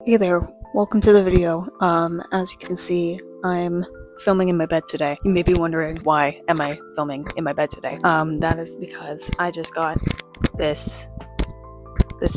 Hey there, welcome to the video. As you can see, I'm filming in my bed today. You may be wondering, why am I filming in my bed today? That is because I just got this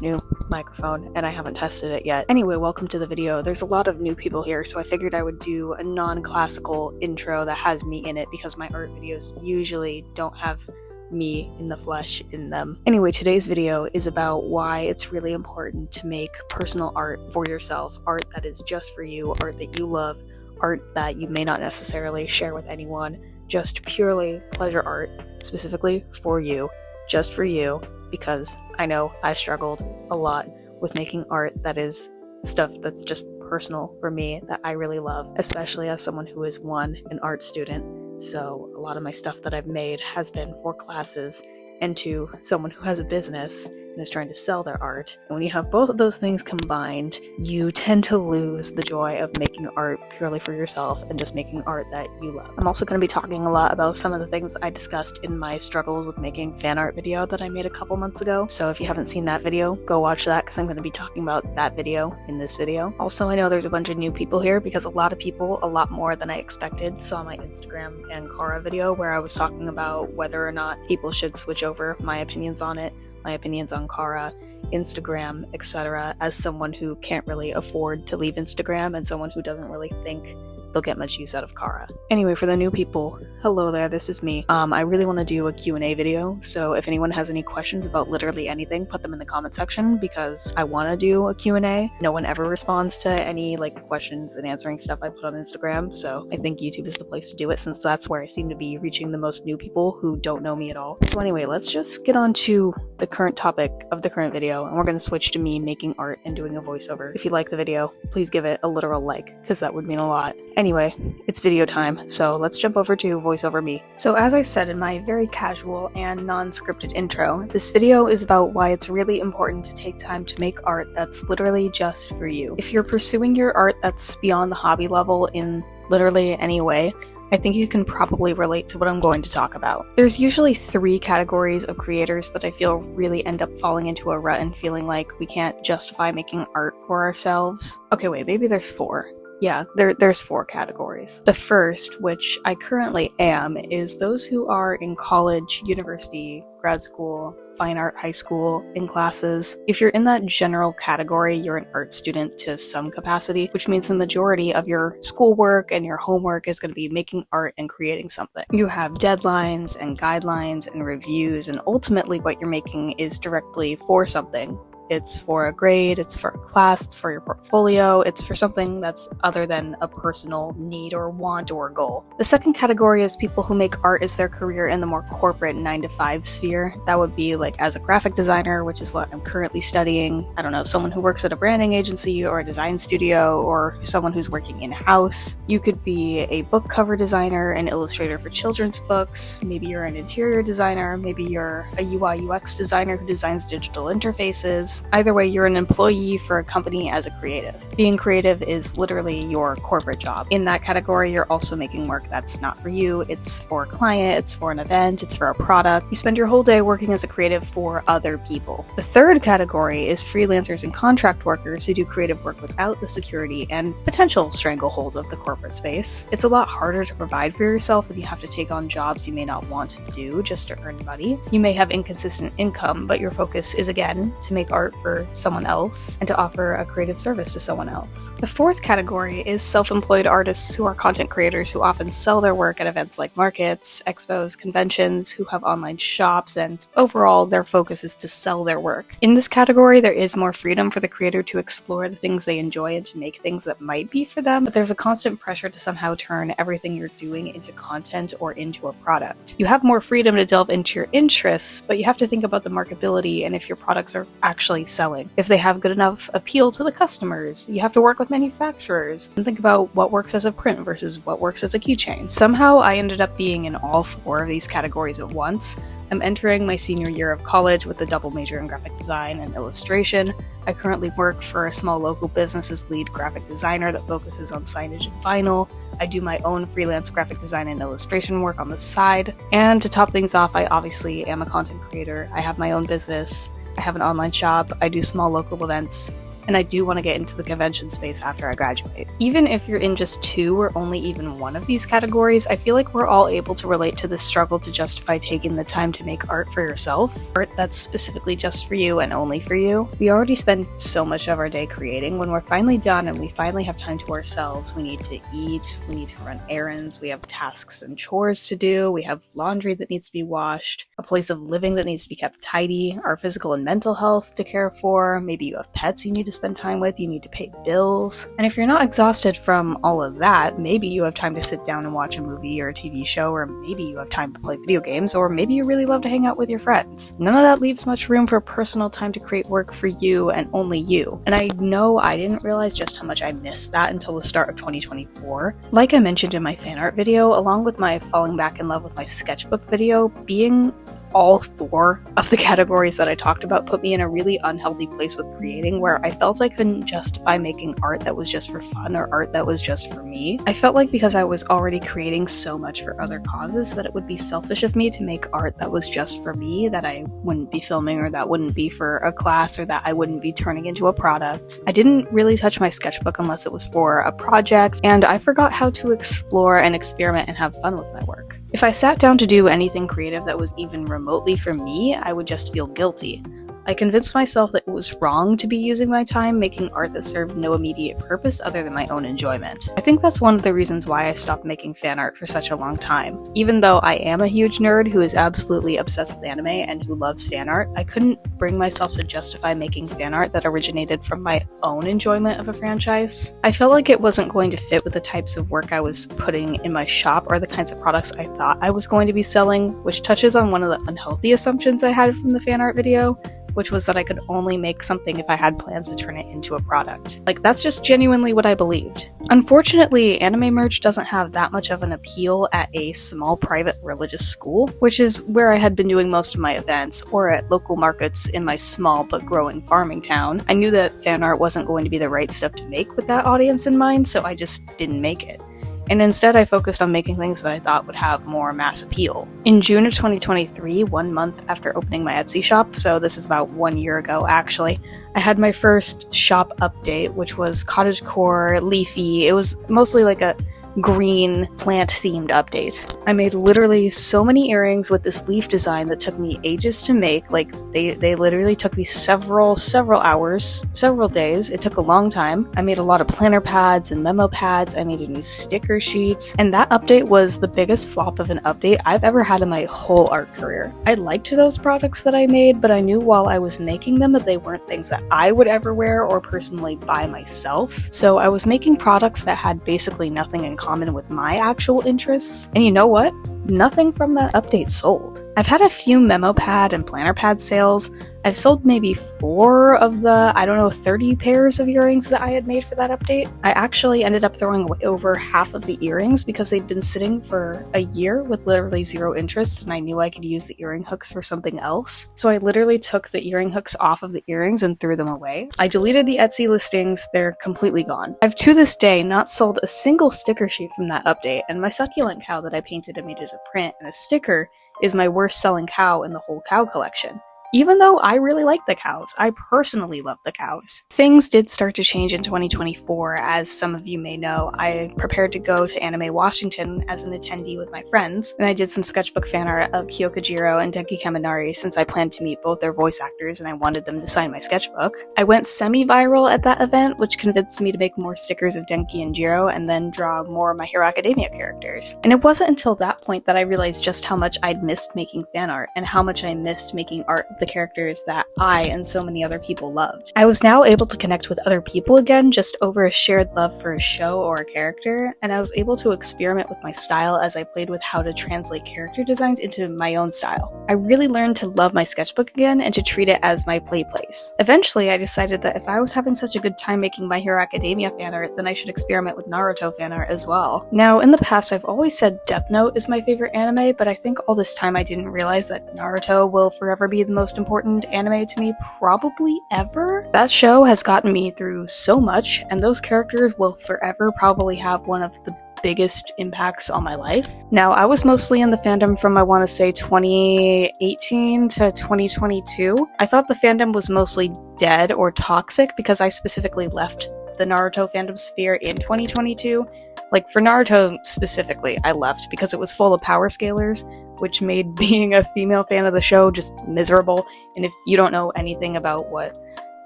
new microphone and I haven't tested it yet. Anyway, welcome to the video. There's a lot of new people here, so I figured I would do a non-classical intro that has me in it because my art videos usually don't have me in the flesh in them. Anyway, today's video is about why it's really important to make personal art for yourself, art that is just for you, art that you love, art that you may not necessarily share with anyone, just purely pleasure art, specifically for you, just for you, because I know I struggled a lot with making art that is stuff that's just personal for me that I really love, especially as someone who is an art student. So a lot of my stuff that I've made has been for classes and to someone who has a business and is trying to sell their art. And when you have both of those things combined, you tend to lose the joy of making art purely for yourself and just making art that you love. I'm also going to be talking a lot about some of the things I discussed in my struggles with making fan art video that I made a couple months ago. So if you haven't seen that video, go watch that because I'm going to be talking about that video in this video. Also, I know there's a bunch of new people here because a lot of people, a lot more than I expected, saw my Instagram and Kara video where I was talking about whether or not people should switch over, my opinions on it, my opinions on Kara, Instagram, etc. as someone who can't really afford to leave Instagram and someone who doesn't really think they'll get much use out of Kara. Anyway, for the new people, hello there, this is me. I really want to do a Q&A video, so if anyone has any questions about literally anything, put them in the comment section because I want to do a Q&A. No one ever responds to any questions and answering stuff I put on Instagram, so I think YouTube is the place to do it since that's where I seem to be reaching the most new people who don't know me at all. So anyway, let's just get on to the current topic of the current video, and we're going to switch to me making art and doing a voiceover. If you like the video, please give it a literal like, because that would mean a lot. Anyway, it's video time, so let's jump over to voiceover me. So as I said in my very casual and non-scripted intro, this video is about why it's really important to take time to make art that's literally just for you. If you're pursuing your art that's beyond the hobby level in literally any way, I think you can probably relate to what I'm going to talk about. There's usually 3 categories of creators that I feel really end up falling into a rut and feeling like we can't justify making art for ourselves. Okay, wait, maybe there's 4. Yeah, there's 4 categories. The first, which I currently am, is those who are in college, university, grad school, fine art high school, in classes. If you're in that general category, you're an art student to some capacity, which means the majority of your schoolwork and your homework is going to be making art and creating something. You have deadlines and guidelines and reviews, and ultimately what you're making is directly for something. It's for a grade, it's for a class, it's for your portfolio, it's for something that's other than a personal need or want or goal. The second category is people who make art as their career in the more corporate 9-to-5 sphere. That would be as a graphic designer, which is what I'm currently studying. I don't know, someone who works at a branding agency or a design studio, or someone who's working in-house. You could be a book cover designer, an illustrator for children's books, maybe you're an interior designer, maybe you're a UI UX designer who designs digital interfaces. Either way, you're an employee for a company as a creative. Being creative is literally your corporate job. In that category, you're also making work that's not for you. It's for a client, it's for an event, it's for a product. You spend your whole day working as a creative for other people. The third category is freelancers and contract workers who do creative work without the security and potential stranglehold of the corporate space. It's a lot harder to provide for yourself when you have to take on jobs you may not want to do just to earn money. You may have inconsistent income, but your focus is again to make art for someone else and to offer a creative service to someone else. The fourth category is self-employed artists who are content creators who often sell their work at events like markets, expos, conventions, who have online shops, and overall their focus is to sell their work. In this category, there is more freedom for the creator to explore the things they enjoy and to make things that might be for them, but there's a constant pressure to somehow turn everything you're doing into content or into a product. You have more freedom to delve into your interests, but you have to think about the marketability and if your products are actually selling. If they have good enough appeal to the customers, you have to work with manufacturers and think about what works as a print versus what works as a keychain. Somehow I ended up being in all 4 of these categories at once. I'm entering my senior year of college with a double major in graphic design and illustration. I currently work for a small local business as lead graphic designer that focuses on signage and vinyl. I do my own freelance graphic design and illustration work on the side. And to top things off, I obviously am a content creator. I have my own business. I have an online shop. I do small local events. and I do want to get into the convention space after I graduate. Even if you're in just 2 or only even one of these categories, I feel like we're all able to relate to the struggle to justify taking the time to make art for yourself, art that's specifically just for you and only for you. We already spend so much of our day creating. When we're finally done and we finally have time to ourselves, we need to eat, we need to run errands, we have tasks and chores to do, we have laundry that needs to be washed, a place of living that needs to be kept tidy, our physical and mental health to care for, maybe you have pets you need to spend time with, you need to pay bills. And if you're not exhausted from all of that, maybe you have time to sit down and watch a movie or a TV show, or maybe you have time to play video games, or maybe you really love to hang out with your friends. None of that leaves much room for personal time to create work for you and only you. And I know I didn't realize just how much I missed that until the start of 2024. Like I mentioned in my fan art video, along with my falling back in love with my sketchbook video, being all 4 of the categories that I talked about put me in a really unhealthy place with creating, where I felt I couldn't justify making art that was just for fun or art that was just for me. I felt like because I was already creating so much for other causes that it would be selfish of me to make art that was just for me, that I wouldn't be filming, or that wouldn't be for a class, or that I wouldn't be turning into a product. I didn't really touch my sketchbook unless it was for a project, and I forgot how to explore and experiment and have fun with my work. If I sat down to do anything creative that was even remotely for me, I would just feel guilty. I convinced myself that it was wrong to be using my time making art that served no immediate purpose other than my own enjoyment. I think that's one of the reasons why I stopped making fan art for such a long time. Even though I am a huge nerd who is absolutely obsessed with anime and who loves fan art, I couldn't bring myself to justify making fan art that originated from my own enjoyment of a franchise. I felt like it wasn't going to fit with the types of work I was putting in my shop or the kinds of products I thought I was going to be selling, which touches on one of the unhealthy assumptions I had from the fan art video, which was that I could only make something if I had plans to turn it into a product. Like, that's just genuinely what I believed. Unfortunately, anime merch doesn't have that much of an appeal at a small private religious school, which is where I had been doing most of my events, or at local markets in my small but growing farming town. I knew that fan art wasn't going to be the right stuff to make with that audience in mind, so I just didn't make it. And instead I focused on making things that I thought would have more mass appeal. In June of 2023, 1 month after opening my Etsy shop, so this is about 1 year ago actually, I had my first shop update, which was cottagecore, leafy. It was mostly like a green plant-themed update. I made literally so many earrings with this leaf design that took me ages to make. Like, they literally took me several hours, several days. It took a long time. I made a lot of planner pads and memo pads. I made a new sticker sheet, and that update was the biggest flop of an update I've ever had in my whole art career. I liked those products that I made, but I knew while I was making them that they weren't things that I would ever wear or personally buy myself. So I was making products that had basically nothing in common with my actual interests. And you know what? Nothing from that update sold. I've had a few memo pad and planner pad sales. I've sold maybe 4 of the, 30 pairs of earrings that I had made for that update. I actually ended up throwing away over half of the earrings because they'd been sitting for a year with literally zero interest, and I knew I could use the earring hooks for something else. So I literally took the earring hooks off of the earrings and threw them away. I deleted the Etsy listings. They're completely gone. I've to this day not sold a single sticker sheet from that update, and my succulent cow that I painted and made as a print and a sticker is my worst selling cow in the whole cow collection. Even though I really like the cows, I personally love the cows. Things did start to change in 2024, as some of you may know. I prepared to go to Anime Washington as an attendee with my friends, and I did some sketchbook fan art of Kyokujiro and Denki Kaminari since I planned to meet both their voice actors and I wanted them to sign my sketchbook. I went semi-viral at that event, which convinced me to make more stickers of Denki and Jiro and then draw more My Hero Academia characters. And it wasn't until that point that I realized just how much I'd missed making fan art and how much I missed making art the characters that I and so many other people loved. I was now able to connect with other people again, just over a shared love for a show or a character, and I was able to experiment with my style as I played with how to translate character designs into my own style. I really learned to love my sketchbook again and to treat it as my play place. Eventually, I decided that if I was having such a good time making My Hero Academia fan art, then I should experiment with Naruto fan art as well. Now, in the past, I've always said Death Note is my favorite anime, but I think all this time I didn't realize that Naruto will forever be the most important anime to me probably ever. That show has gotten me through so much, and those characters will forever probably have one of the biggest impacts on my life. Now, I was mostly in the fandom from, I want to say, 2018 to 2022. I thought the fandom was mostly dead or toxic because I specifically left the Naruto fandom sphere in 2022. Like, for Naruto specifically, I left because it was full of power scalers, which made being a female fan of the show just miserable. And if you don't know anything about what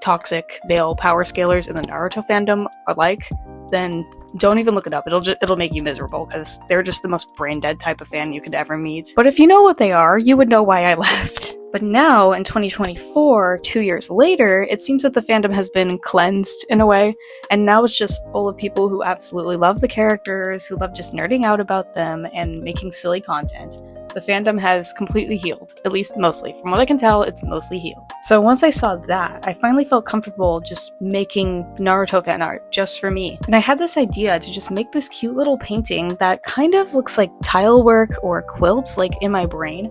toxic male power scalers in the Naruto fandom are like, then don't even look it up. It'll make you miserable because they're just the most brain dead type of fan you could ever meet. But if you know what they are, you would know why I left. But now, in 2024, 2 years later, it seems that the fandom has been cleansed in a way, and now it's just full of people who absolutely love the characters, who love just nerding out about them and making silly content. The fandom has completely healed, at least mostly. From what I can tell, it's mostly healed. So once I saw that, I finally felt comfortable just making Naruto fan art just for me. And I had this idea to just make this cute little painting that kind of looks like tile work or quilts, like in my brain.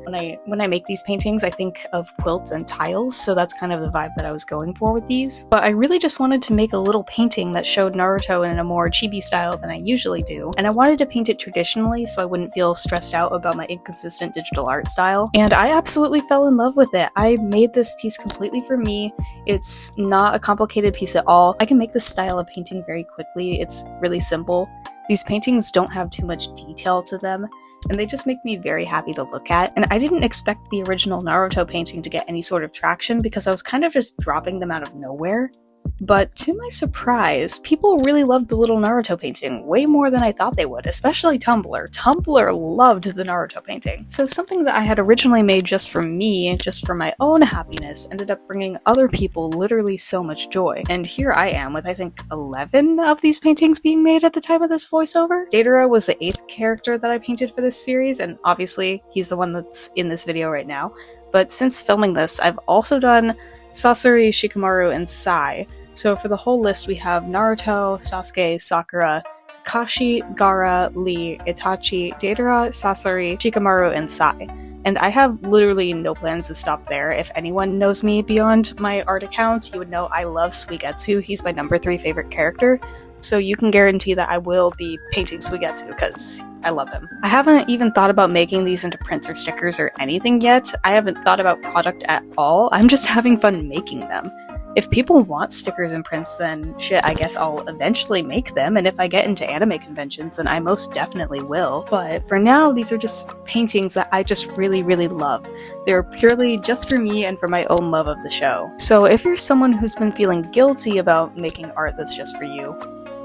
When I make these paintings, I think of quilts and tiles, so that's kind of the vibe that I was going for with these. But I really just wanted to make a little painting that showed Naruto in a more chibi style than I usually do. And I wanted to paint it traditionally so I wouldn't feel stressed out about my inconsistent digital art style, and I absolutely fell in love with it. I made this piece completely for me. It's not a complicated piece at all. I can make this style of painting very quickly. It's really simple. These paintings don't have too much detail to them, and they just make me very happy to look at. And I didn't expect the original Naruto painting to get any sort of traction because I was kind of just dropping them out of nowhere. But to my surprise, people really loved the little Naruto painting way more than I thought they would, especially Tumblr. Tumblr loved the Naruto painting. So something that I had originally made just for me, just for my own happiness, ended up bringing other people literally so much joy. And here I am with, I think, 11 of these paintings being made at the time of this voiceover. Datara was the 8th character that I painted for this series, and obviously he's the one that's in this video right now. But since filming this, I've also done Sasori, Shikamaru, and Sai. So for the whole list, we have Naruto, Sasuke, Sakura, Kakashi, Gaara, Lee, Itachi, Datara, Sasori, Shikamaru, and Sai. And I have literally no plans to stop there. If anyone knows me beyond my art account, you would know I love Suigetsu. He's my number 3 favorite character. So you can guarantee that I will be painting Suigetsu because I love him. I haven't even thought about making these into prints or stickers or anything yet. I haven't thought about product at all. I'm just having fun making them. If people want stickers and prints, then shit, I guess I'll eventually make them, and if I get into anime conventions, then I most definitely will. But for now, these are just paintings that I just really, really love. They're purely just for me and for my own love of the show. So if you're someone who's been feeling guilty about making art that's just for you,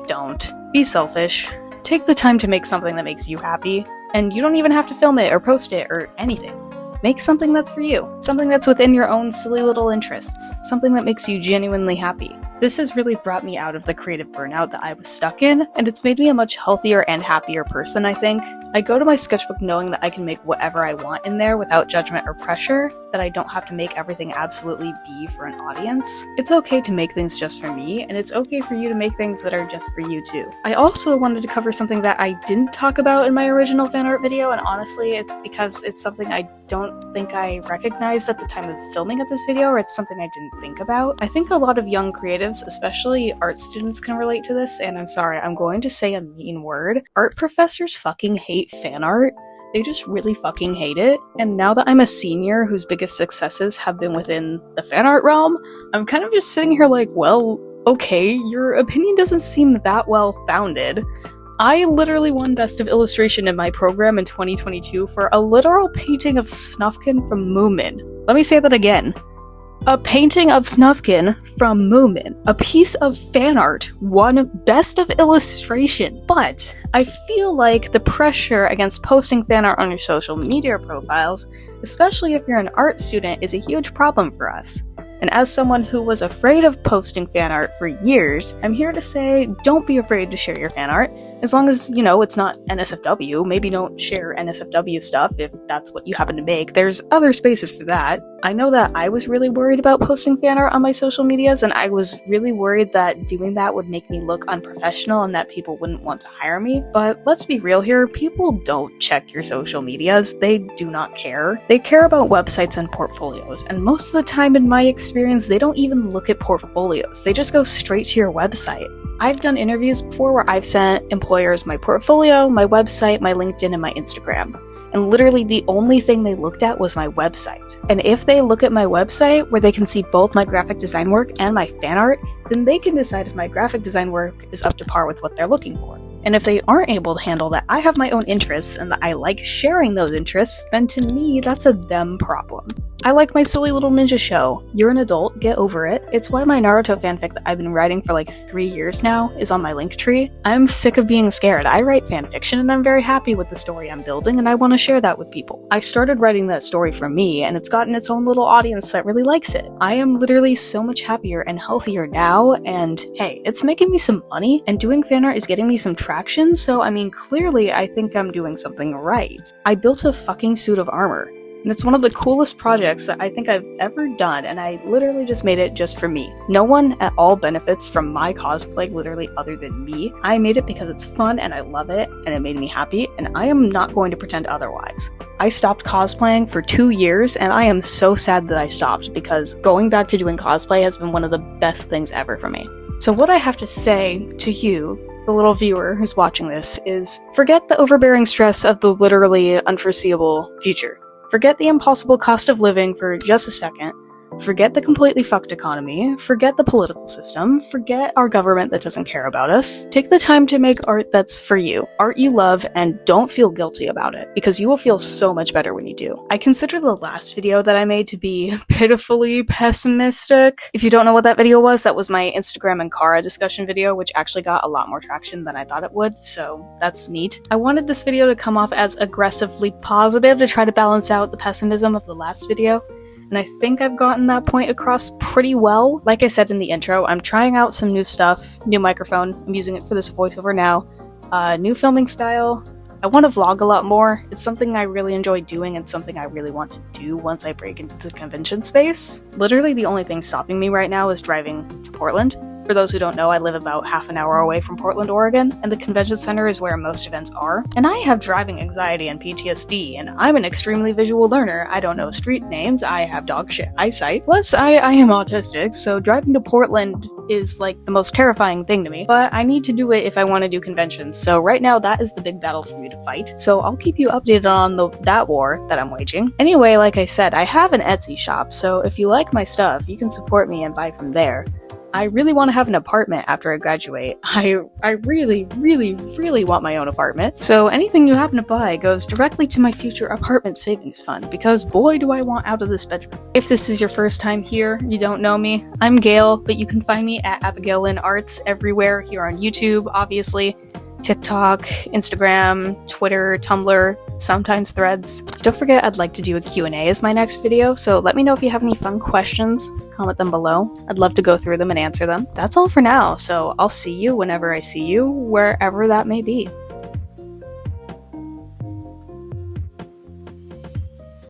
don't. Be selfish. Take the time to make something that makes you happy, and you don't even have to film it or post it or anything. Make something that's for you. Something that's within your own silly little interests. Something that makes you genuinely happy. This has really brought me out of the creative burnout that I was stuck in, and it's made me a much healthier and happier person, I think. I go to my sketchbook knowing that I can make whatever I want in there without judgment or pressure, that I don't have to make everything absolutely be for an audience. It's okay to make things just for me, and it's okay for you to make things that are just for you too. I also wanted to cover something that I didn't talk about in my original fan art video, and honestly, it's because it's something I don't think I recognized at the time of filming of this video, or it's something I didn't think about. I think a lot of young creatives, especially art students, can relate to this, and I'm sorry, I'm going to say a mean word. Art professors fucking hate fan art. They just really fucking hate it. And now that I'm a senior whose biggest successes have been within the fan art realm, I'm kind of just sitting here like, well, okay, your opinion doesn't seem that well founded. I literally won Best of Illustration in my program in 2022 for a literal painting of Snufkin from Moomin. Let me say that again. A painting of Snufkin from Moomin. A piece of fan art won Best of Illustration. But I feel like the pressure against posting fan art on your social media profiles, especially if you're an art student, is a huge problem for us. And as someone who was afraid of posting fan art for years, I'm here to say, don't be afraid to share your fan art. As long as, you know, it's not NSFW, maybe don't share NSFW stuff if that's what you happen to make. There's other spaces for that. I know that I was really worried about posting fan art on my social medias, and I was really worried that doing that would make me look unprofessional and that people wouldn't want to hire me. But let's be real here, people don't check your social medias. They do not care. They care about websites and portfolios, and most of the time in my experience, they don't even look at portfolios. They just go straight to your website. I've done interviews before where I've sent employers my portfolio, my website, my LinkedIn, and my Instagram. And literally the only thing they looked at was my website. And if they look at my website, where they can see both my graphic design work and my fan art, then they can decide if my graphic design work is up to par with what they're looking for. And if they aren't able to handle that I have my own interests and that I like sharing those interests, then to me, that's a them problem. I like my silly little ninja show. You're an adult, get over it. It's why my Naruto fanfic that I've been writing for like 3 years now is on my Linktree. I'm sick of being scared. I write fanfiction and I'm very happy with the story I'm building and I want to share that with people. I started writing that story for me and it's gotten its own little audience that really likes it. I am literally so much happier and healthier now, and hey, it's making me some money and doing fan art is getting me some traction, so I mean clearly I think I'm doing something right. I built a fucking suit of armor. And it's one of the coolest projects that I think I've ever done, and I literally just made it just for me. No one at all benefits from my cosplay literally other than me. I made it because it's fun and I love it, and it made me happy, and I am not going to pretend otherwise. I stopped cosplaying for 2 years, and I am so sad that I stopped, because going back to doing cosplay has been one of the best things ever for me. So what I have to say to you, the little viewer who's watching this, is forget the overbearing stress of the literally unforeseeable future. Forget the impossible cost of living for just a second. Forget the completely fucked economy. Forget the political system. Forget our government that doesn't care about us. Take the time to make art that's for you. Art you love, and don't feel guilty about it, because you will feel so much better when you do. I consider the last video that I made to be pitifully pessimistic. If you don't know what that video was, that was my Instagram and Kara discussion video, which actually got a lot more traction than I thought it would, so that's neat. I wanted this video to come off as aggressively positive to try to balance out the pessimism of the last video. And I think I've gotten that point across pretty well. Like I said in the intro, I'm trying out some new stuff, new microphone, I'm using it for this voiceover now, new filming style. I want to vlog a lot more. It's something I really enjoy doing and something I really want to do once I break into the convention space. Literally the only thing stopping me right now is driving to Portland. For those who don't know, I live about half an hour away from Portland, Oregon, and the convention center is where most events are. And I have driving anxiety and PTSD, and I'm an extremely visual learner. I don't know street names, I have dog shit eyesight, plus I am autistic, so driving to Portland is like the most terrifying thing to me, but I need to do it if I want to do conventions, so right now that is the big battle for me to fight. So I'll keep you updated on that war that I'm waging. Anyway, like I said, I have an Etsy shop, so if you like my stuff, you can support me and buy from there. I really want to have an apartment after I graduate. I really, really, really want my own apartment. So anything you happen to buy goes directly to my future apartment savings fund, because boy do I want out of this bedroom. If this is your first time here, you don't know me, I'm Gail, but you can find me at Abigail Lynn Arts everywhere, here on YouTube, obviously, TikTok, Instagram, Twitter, Tumblr, sometimes Threads. Don't forget I'd like to do a Q&A as my next video, so let me know if you have any fun questions, comment them below. I'd love to go through them and answer them. That's all for now, so I'll see you whenever I see you, wherever that may be.